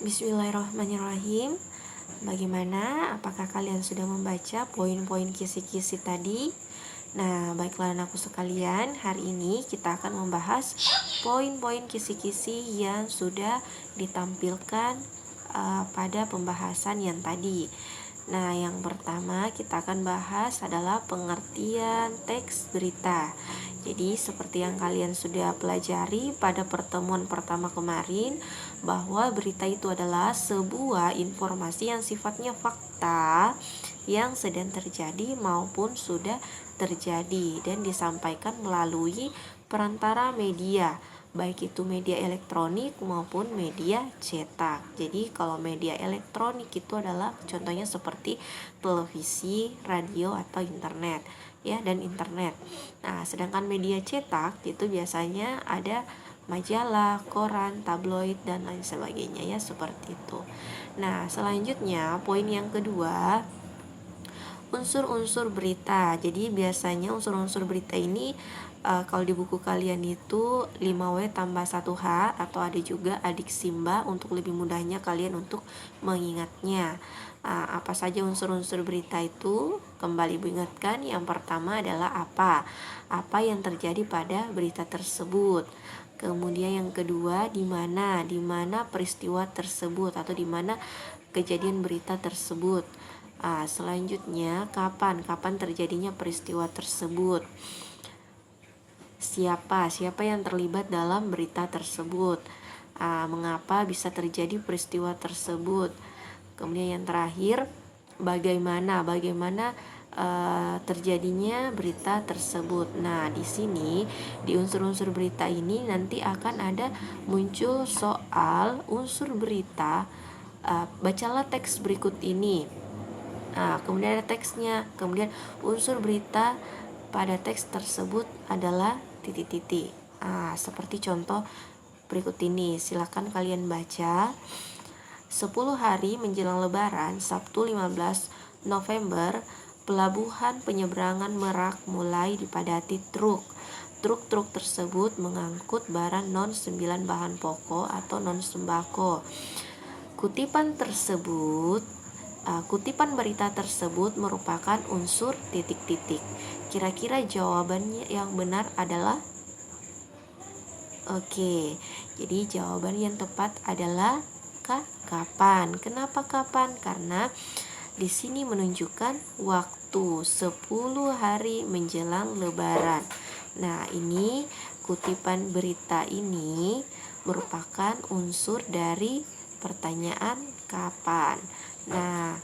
Bismillahirrahmanirrahim. Bagaimana? Apakah kalian sudah membaca poin-poin kisi-kisi tadi? Nah, baiklah anakku sekalian, hari ini kita akan membahas poin-poin kisi-kisi yang sudah ditampilkan pada pembahasan yang tadi. Nah, yang pertama kita akan bahas adalah pengertian teks berita. Jadi, seperti yang kalian sudah pelajari pada pertemuan pertama kemarin, bahwa berita itu adalah sebuah informasi yang sifatnya fakta yang sedang terjadi maupun sudah terjadi dan disampaikan melalui perantara media, baik itu media elektronik maupun media cetak. Jadi kalau media elektronik itu adalah contohnya seperti televisi, radio atau internet ya, dan internet. Nah, sedangkan media cetak itu biasanya ada majalah, koran, tabloid dan lain sebagainya ya, seperti itu. Nah, selanjutnya poin yang kedua, unsur-unsur berita. Jadi biasanya unsur-unsur berita ini kalau di buku kalian itu 5W tambah 1H atau ada juga adik Simba untuk lebih mudahnya kalian untuk mengingatnya. Apa saja unsur-unsur berita itu? Kembali ingatkan, yang pertama adalah apa yang terjadi pada berita tersebut. Kemudian yang kedua, di mana peristiwa tersebut atau di mana kejadian berita tersebut. Selanjutnya, kapan terjadinya peristiwa tersebut. Siapa yang terlibat dalam berita tersebut. Mengapa bisa terjadi peristiwa tersebut. Kemudian yang terakhir, bagaimana terjadinya berita tersebut. Nah, di sini di unsur-unsur berita ini nanti akan ada muncul soal unsur berita. Bacalah teks berikut ini. Kemudian ada teksnya. Kemudian unsur berita pada teks tersebut adalah titik-titik. Seperti contoh berikut ini. Silakan kalian baca. 10 hari menjelang Lebaran, Sabtu 15 November, pelabuhan penyeberangan Merak mulai dipadati truk. Truk-truk tersebut mengangkut barang non-9 bahan pokok atau non-sembako. Kutipan berita tersebut merupakan unsur titik-titik. Kira-kira jawabannya yang benar adalah? Oke, jadi jawaban yang tepat adalah kapan. Kenapa kapan? Karena di sini menunjukkan waktu 10 hari menjelang Lebaran. Nah, ini kutipan berita ini merupakan unsur dari pertanyaan kapan. Nah,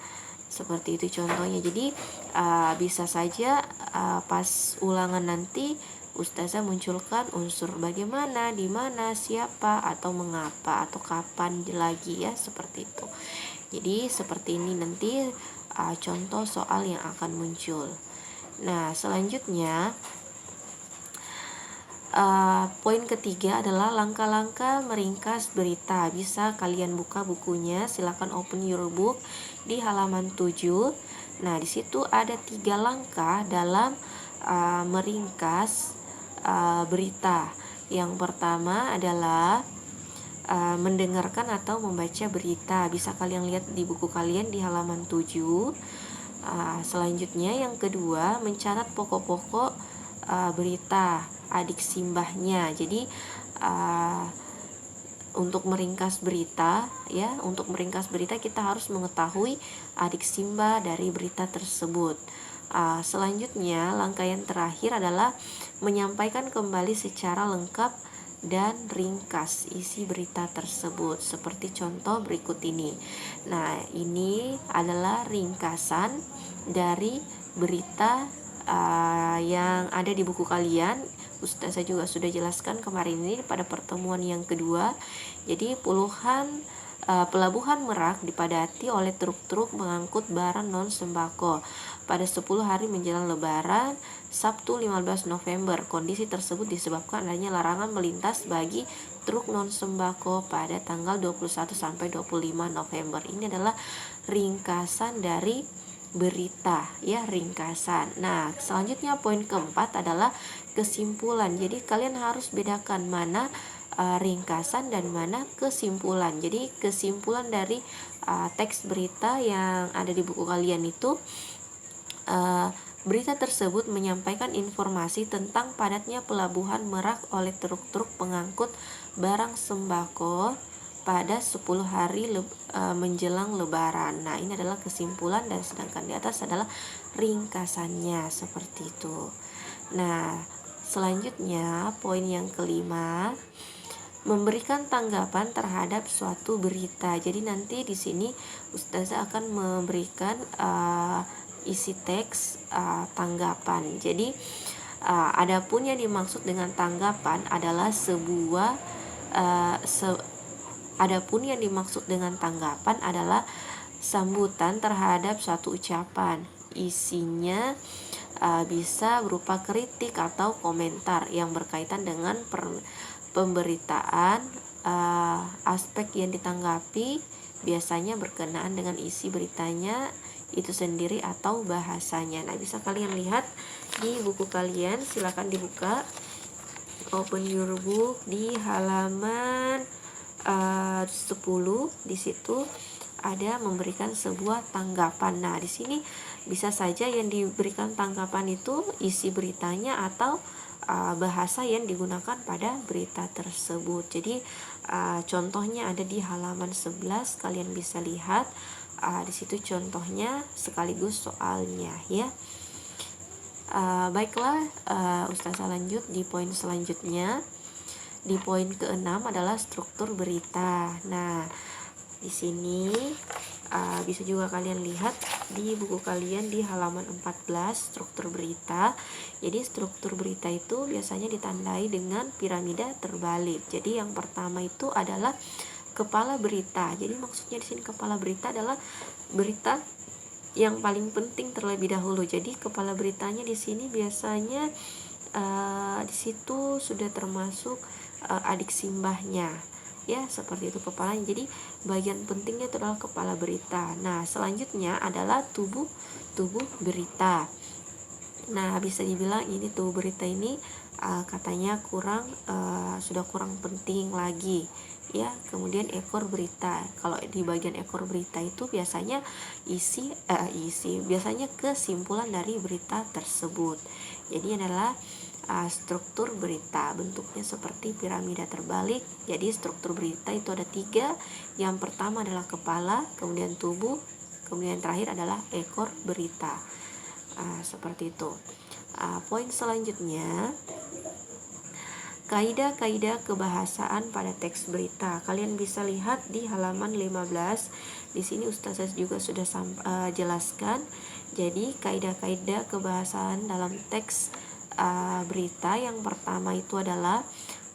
seperti itu contohnya. Jadi bisa saja pas ulangan nanti Ustazah munculkan unsur bagaimana, di mana, siapa, atau mengapa, atau kapan lagi ya, seperti itu. Jadi seperti ini nanti contoh soal yang akan muncul. Nah, selanjutnya poin ketiga adalah langkah-langkah meringkas berita. Bisa kalian buka bukunya, silakan open your book di halaman 7. Nah, di situ ada 3 langkah dalam meringkas berita. Yang pertama adalah mendengarkan atau membaca berita. Bisa kalian lihat di buku kalian di halaman 7. Selanjutnya yang kedua, mencatat pokok-pokok berita, adik simbahnya. Jadi untuk meringkas berita kita harus mengetahui adik simbah dari berita tersebut. Selanjutnya langkah yang terakhir adalah menyampaikan kembali secara lengkap dan ringkas isi berita tersebut seperti contoh berikut ini. Nah, ini adalah ringkasan dari berita yang ada di buku kalian. Ustazah juga sudah jelaskan kemarin ini pada pertemuan yang kedua. Jadi pelabuhan Merak dipadati oleh truk-truk mengangkut barang non-sembako pada 10 hari menjelang Lebaran, Sabtu 15 November. Kondisi tersebut disebabkan adanya larangan melintas bagi truk non-sembako pada tanggal 21 sampai 25 November. Ini adalah ringkasan dari berita ya, ringkasan. Nah, selanjutnya poin keempat adalah kesimpulan. Jadi kalian harus bedakan mana ringkasan dan mana kesimpulan. Jadi kesimpulan dari teks berita yang ada di buku kalian itu, berita tersebut menyampaikan informasi tentang padatnya pelabuhan Merak oleh truk-truk pengangkut barang sembako pada 10 hari menjelang Lebaran. Nah, ini adalah kesimpulan, dan sedangkan di atas adalah ringkasannya, seperti itu. Nah, selanjutnya poin yang kelima, memberikan tanggapan terhadap suatu berita. Jadi nanti di sini Ustazah akan memberikan isi teks tanggapan. Jadi adapun yang dimaksud dengan tanggapan adalah adapun yang dimaksud dengan tanggapan adalah sambutan terhadap suatu ucapan. Isinya bisa berupa kritik atau komentar yang berkaitan dengan pemberitaan. Aspek yang ditanggapi biasanya berkenaan dengan isi beritanya itu sendiri atau bahasanya. Nah, bisa kalian lihat di buku kalian, silakan dibuka, open your book di halaman 10. Di situ ada memberikan sebuah tanggapan. Nah, di sini bisa saja yang diberikan tanggapan itu isi beritanya atau bahasa yang digunakan pada berita tersebut. Jadi contohnya ada di halaman 11, kalian bisa lihat di situ contohnya sekaligus soalnya ya. Baiklah, Ustazah lanjut di poin selanjutnya. Di poin ke-6 adalah struktur berita. Nah, di sini bisa juga kalian lihat di buku kalian di halaman 14, struktur berita. Jadi struktur berita itu biasanya ditandai dengan piramida terbalik. Jadi yang pertama itu adalah kepala berita. Jadi maksudnya di sini kepala berita adalah berita yang paling penting terlebih dahulu. Jadi kepala beritanya di sini biasanya di situ sudah termasuk adik simbahnya ya, seperti itu kepalanya. Jadi bagian pentingnya itu adalah kepala berita. Nah, selanjutnya adalah tubuh berita. Nah, bisa dibilang ini tubuh berita ini katanya sudah kurang penting lagi ya. Kemudian ekor berita. Kalau di bagian ekor berita itu biasanya biasanya kesimpulan dari berita tersebut. Jadi adalah struktur berita, bentuknya seperti piramida terbalik. Jadi struktur berita itu ada 3. Yang pertama adalah kepala, kemudian tubuh, kemudian terakhir adalah ekor berita. Seperti itu. Poin selanjutnya, kaidah-kaidah kebahasaan pada teks berita. Kalian bisa lihat di halaman 15. Di sini Ustazah juga sudah jelaskan. Jadi kaidah-kaidah kebahasaan dalam teks berita yang pertama itu adalah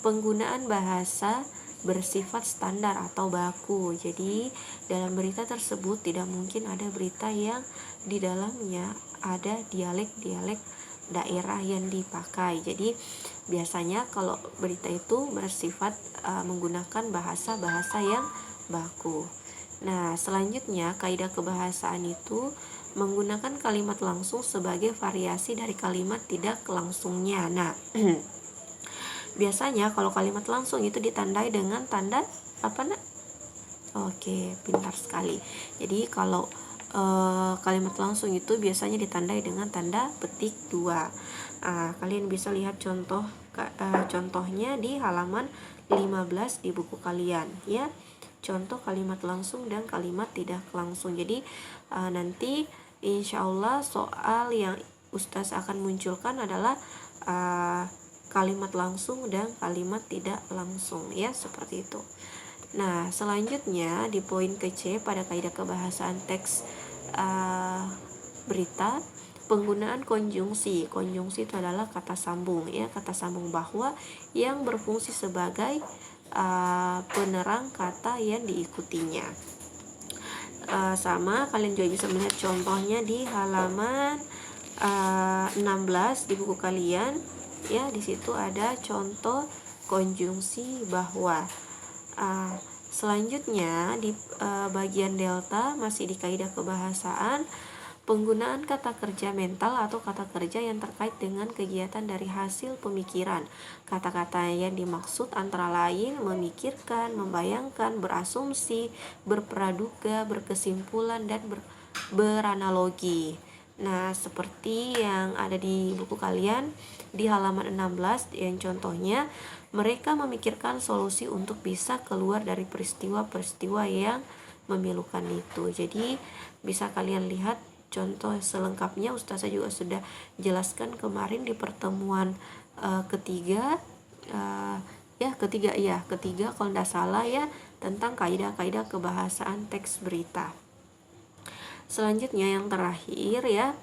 penggunaan bahasa bersifat standar atau baku. Jadi dalam berita tersebut tidak mungkin ada berita yang di dalamnya ada dialek-dialek daerah yang dipakai. Jadi biasanya kalau berita itu bersifat menggunakan bahasa-bahasa yang baku. Nah, selanjutnya kaidah kebahasaan itu menggunakan kalimat langsung sebagai variasi dari kalimat tidak langsungnya. Nah, biasanya kalau kalimat langsung itu ditandai dengan tanda apa nak? Oke, pintar sekali. Jadi kalau kalimat langsung itu biasanya ditandai dengan tanda petik 2. Kalian bisa lihat contohnya di halaman 15 di buku kalian ya. Contoh kalimat langsung dan kalimat tidak langsung. Jadi nanti insya Allah soal yang Ustaz akan munculkan adalah kalimat langsung dan kalimat tidak langsung ya, seperti itu. Nah, selanjutnya di poin ke-C pada kaidah kebahasaan teks berita, penggunaan konjungsi. Konjungsi itu adalah kata sambung ya, kata sambung bahwa yang berfungsi sebagai penerang kata yang diikutinya. Sama kalian juga bisa melihat contohnya di halaman 16 di buku kalian ya. Di situ ada contoh konjungsi bahwa. Selanjutnya di bagian delta masih di kaidah kebahasaan, Penggunaan kata kerja mental atau kata kerja yang terkait dengan kegiatan dari hasil pemikiran. Kata-kata yang dimaksud antara lain memikirkan, membayangkan, berasumsi, berpraduga, berkesimpulan, dan beranalogi. Nah, seperti yang ada di buku kalian di halaman 16 yang contohnya, mereka memikirkan solusi untuk bisa keluar dari peristiwa-peristiwa yang memilukan itu. Jadi, bisa kalian lihat contoh selengkapnya Ustazah juga sudah jelaskan kemarin di pertemuan ketiga ketiga kalau tidak salah ya, tentang kaidah-kaidah kebahasaan teks berita. Selanjutnya yang terakhir ya,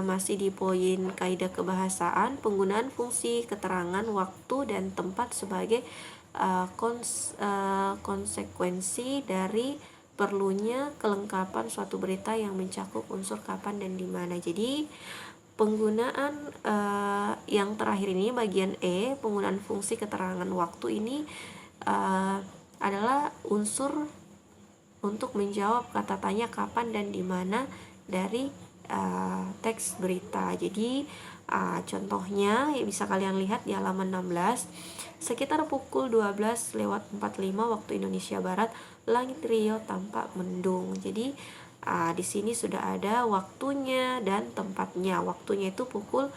masih di poin kaidah kebahasaan, penggunaan fungsi keterangan waktu dan tempat sebagai konsekuensi dari perlunya kelengkapan suatu berita yang mencakup unsur kapan dan di mana. Jadi penggunaan yang terakhir ini bagian E, penggunaan fungsi keterangan waktu ini adalah unsur untuk menjawab kata tanya kapan dan di mana dari teks berita. Jadi contohnya ya bisa kalian lihat di halaman 16. Sekitar pukul 12:45 waktu Indonesia Barat, langit Riau tampak mendung. Jadi di sini sudah ada waktunya dan tempatnya. Waktunya itu pukul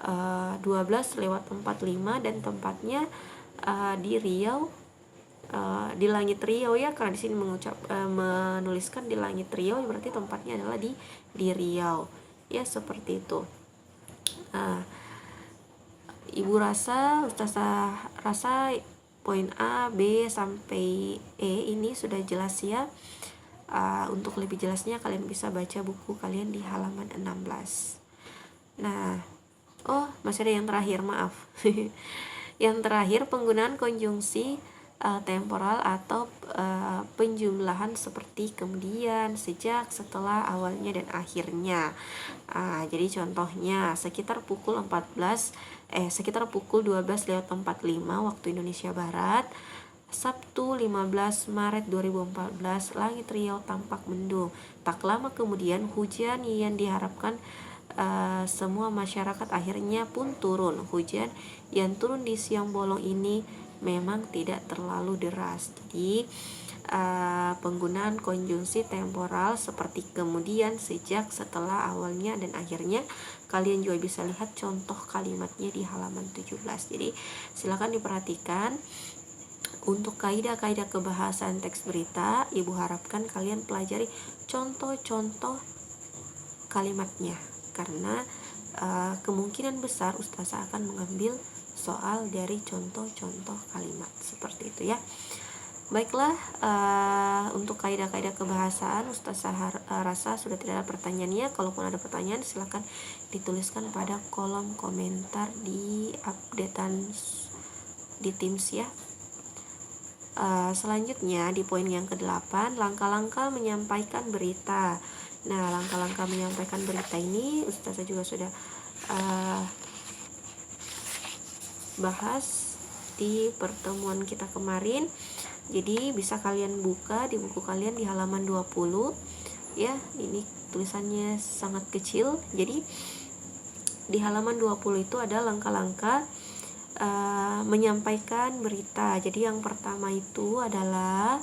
12:45 dan tempatnya di Riau, di langit Riau ya, karena di sini menuliskan di langit Riau, berarti tempatnya adalah di Riau ya, seperti itu. Ibu Ustazah rasa poin A, B sampai E ini sudah jelas ya. Untuk lebih jelasnya kalian bisa baca buku kalian di halaman 16. Nah, masih ada yang terakhir, maaf. Yang terakhir, penggunaan konjungsi temporal atau penjumlahan seperti kemudian, sejak, setelah, awalnya, dan akhirnya. Jadi contohnya sekitar pukul 12:45 waktu Indonesia Barat, Sabtu 15 Maret 2014, langit Riau tampak mendung. Tak lama kemudian hujan yang diharapkan semua masyarakat akhirnya pun turun. Hujan yang turun di siang bolong ini memang tidak terlalu deras. Jadi penggunaan konjungsi temporal seperti kemudian, sejak, setelah, awalnya, dan akhirnya kalian juga bisa lihat contoh kalimatnya di halaman 17. Jadi silakan diperhatikan. Untuk kaidah-kaidah kebahasaan teks berita, Ibu harapkan kalian pelajari contoh-contoh kalimatnya, karena kemungkinan besar Ustazah akan mengambil soal dari contoh-contoh kalimat seperti itu ya. Baiklah, untuk kaidah-kaidah kebahasaan Ustazah rasa sudah tidak ada pertanyaannya. Kalaupun ada pertanyaan silakan dituliskan pada kolom komentar di updatean di Teams ya. Selanjutnya di poin yang ke-8, langkah-langkah menyampaikan berita. Nah, langkah-langkah menyampaikan berita ini Ustazah juga sudah bahas di pertemuan kita kemarin. Jadi bisa kalian buka di buku kalian di halaman 20 ya. Ini tulisannya sangat kecil. Jadi di halaman 20 itu ada langkah-langkah menyampaikan berita. Jadi yang pertama itu adalah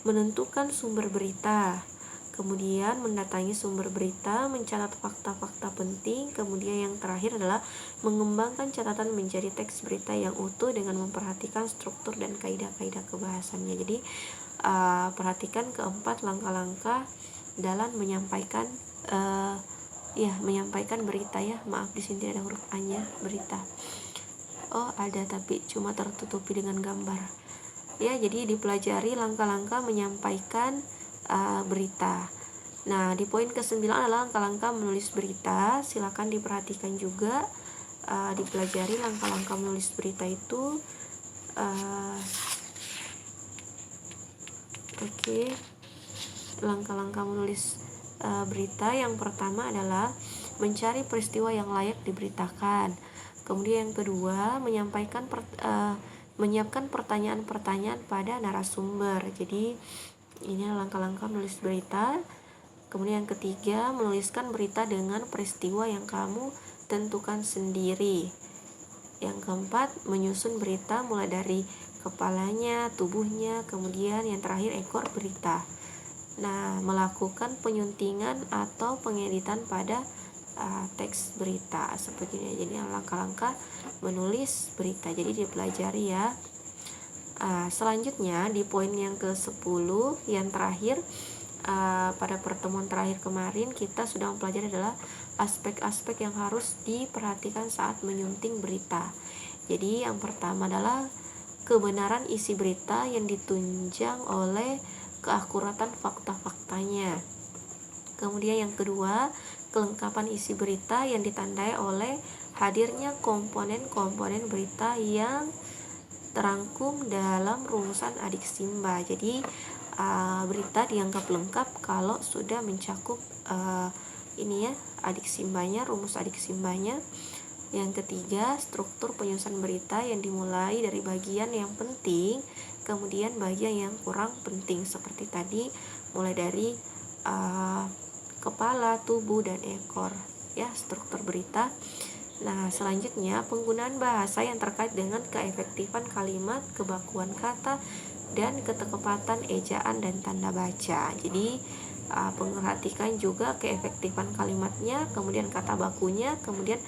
menentukan sumber berita, kemudian mendatangi sumber berita, mencatat fakta-fakta penting, kemudian yang terakhir adalah mengembangkan catatan menjadi teks berita yang utuh dengan memperhatikan struktur dan kaidah-kaidah kebahasannya. Jadi perhatikan keempat langkah-langkah dalam menyampaikan menyampaikan berita ya. Maaf di sini tidak ada huruf A-nya, berita. Ada tapi cuma tertutupi dengan gambar ya. Jadi dipelajari langkah-langkah menyampaikan berita. Nah, di poin ke-9 adalah langkah-langkah menulis berita. Silakan diperhatikan juga, dipelajari langkah-langkah menulis berita itu. Langkah-langkah menulis berita yang pertama adalah mencari peristiwa yang layak diberitakan. Kemudian yang kedua, menyiapkan pertanyaan-pertanyaan pada narasumber. Jadi ini langkah-langkah menulis berita. Kemudian yang ketiga, menuliskan berita dengan peristiwa yang kamu tentukan sendiri. Yang keempat, menyusun berita mulai dari kepalanya, tubuhnya, kemudian yang terakhir ekor berita. Nah, melakukan penyuntingan atau pengeditan pada teks berita seperti ini. Jadi langkah-langkah menulis berita. Jadi dipelajari ya. Selanjutnya di poin yang ke-10 yang terakhir, pada pertemuan terakhir kemarin kita sudah mempelajari adalah aspek-aspek yang harus diperhatikan saat menyunting berita. Jadi yang pertama adalah kebenaran isi berita yang ditunjang oleh keakuratan fakta-faktanya. Kemudian yang kedua, kelengkapan isi berita yang ditandai oleh hadirnya komponen-komponen berita yang terangkum dalam rumusan adik Simba. Jadi berita dianggap lengkap kalau sudah mencakup ini ya, adik Simbanya, rumus adik Simbanya. Yang ketiga, struktur penyusunan berita yang dimulai dari bagian yang penting, kemudian bagian yang kurang penting seperti tadi, mulai dari kepala, tubuh, dan ekor ya, struktur berita. Nah, selanjutnya penggunaan bahasa yang terkait dengan keefektifan kalimat, kebakuan kata, dan ketepatan ejaan dan tanda baca. Jadi perhatikan juga keefektifan kalimatnya, kemudian kata bakunya, kemudian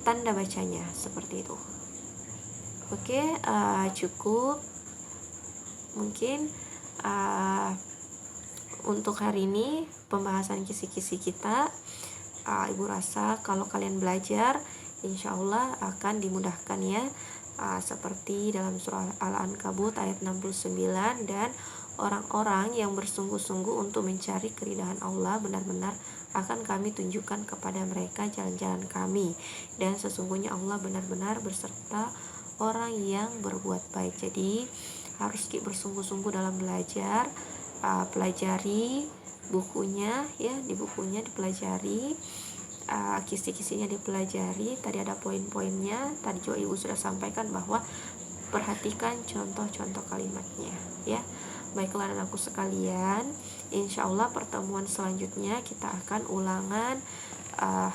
tanda bacanya seperti itu. Oke, cukup mungkin untuk hari ini pembahasan kisi-kisi kita. Ibu rasa kalau kalian belajar, insya Allah akan dimudahkan ya, seperti dalam surah Al-Ankabut ayat 69, dan orang-orang yang bersungguh-sungguh untuk mencari keridhaan Allah benar-benar akan kami tunjukkan kepada mereka jalan-jalan kami, dan sesungguhnya Allah benar-benar beserta orang yang berbuat baik. Jadi harus bersungguh-sungguh dalam belajar, pelajari bukunya ya, di bukunya dipelajari, kisi-kisinya dipelajari. Tadi ada poin-poinnya, tadi juga ibu sudah sampaikan bahwa perhatikan contoh-contoh kalimatnya ya. Baiklah anakku sekalian, insya Allah pertemuan selanjutnya kita akan ulangan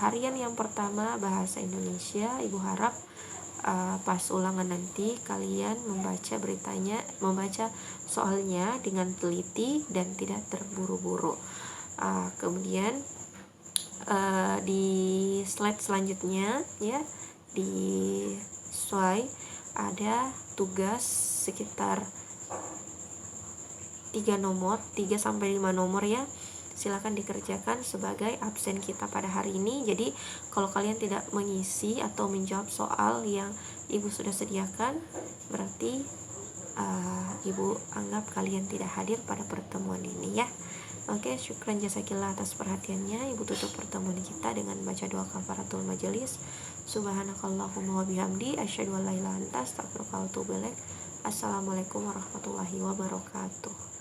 harian yang pertama bahasa Indonesia. Ibu harap pas ulangan nanti kalian membaca beritanya, membaca soalnya dengan teliti dan tidak terburu-buru. Kemudian di slide selanjutnya ya, di slide ada tugas sekitar 3 sampai 5 nomor ya. Silakan dikerjakan sebagai absen kita pada hari ini. Jadi kalau kalian tidak mengisi atau menjawab soal yang ibu sudah sediakan, berarti ibu anggap kalian tidak hadir pada pertemuan ini ya. Oke, syukran jazakillah atas perhatiannya. Ibu tutup pertemuan kita dengan baca doa kafaratul majelis. Subhanakallahumma wa bihamdi, asyhadu an la ilaha illa anta, astaghfiruka wa atubu ilaik. Assalamualaikum warahmatullahi wabarakatuh.